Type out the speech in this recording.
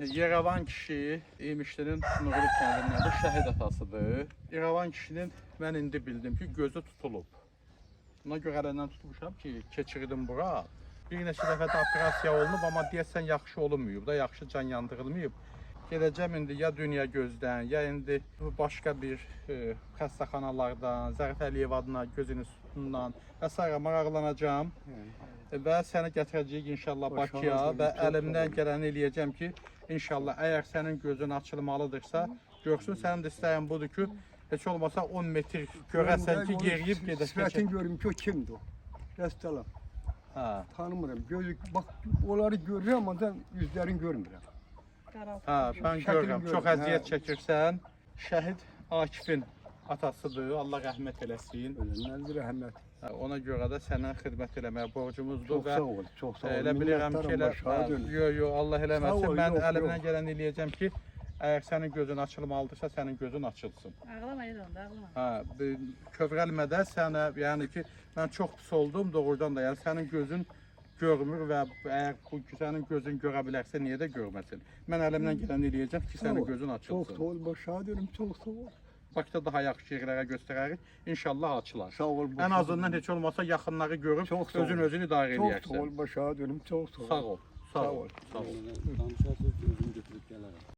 Yerevan kişi İmişlinin Nurlu kəndindədir, şəhid atasıdır. Yerevan kişinin mən indi bildim ki, gözü tutulub. Buna görə əldən tutmuşam ki, keçirdim bura. Bir neçə dəfə də operasiya olunub, amma deyəsən yaxşı olunmayıb da, yaxşı can yandırılmayıb. Gedəcəm indi ya Dünya Gözdən, ya indi başqa bir xəstəxanalardan, Zərif Əliyev adına göz institutundan və s. maraqlanacağam. Və səni gətirəcəyik inşallah Bakıya və əlimdən gələni eləyəcəm ki, inşallah əgər sənin gözün açılmalıdırsa, görsün sənin də istəyən budur ki, heç olmasa 10 metr görəsən ki, yeriyib gedəsən. Sifətin görüm ki, o kimdir o? Rəstəlam. Tanımıram. Gözü, bax, onları görürəm, amma yüzlərini görmürəm. Mən görürəm, çox əziyyət çəkirsən. Şəhid Akifin atasıdır, Allah rəhmət eləsin. Ölənlərdir, rəhmət. Ona görə də səndən xidmət eləməyə borcumuzdur. Çox sağ ol, çox sağ ol. Elə bilirəm ki, Allah eləməsin. Mən əlimdən gələn eləyəcəm ki, əgər sənin gözün açılmalıdırsa, sənin gözün açılsın. Ağlamayın onda, ağlamayın. Kövrəlmədə sənə, yəni ki, mən çox pis oldum doğrudan da, yəni sənin gözün görmür və əgər bu sənin gözün görə bilərsə, niyə də görməsin? Mən əlimdən gələn eləyəcəm ki, sənin gözün açılsın. Çox sağ ol, başa dönüm, çox sağ ol. Bakıda daha yaxşı yerlərə göstərərik, inşallah açılar. Sağ ol. Ən azından heç olmasa yaxınları görüb, özün idarə edərsən. Çox sağ ol, başa dönüm, çox sağ ol. Sağ ol, sağ ol, sağ ol.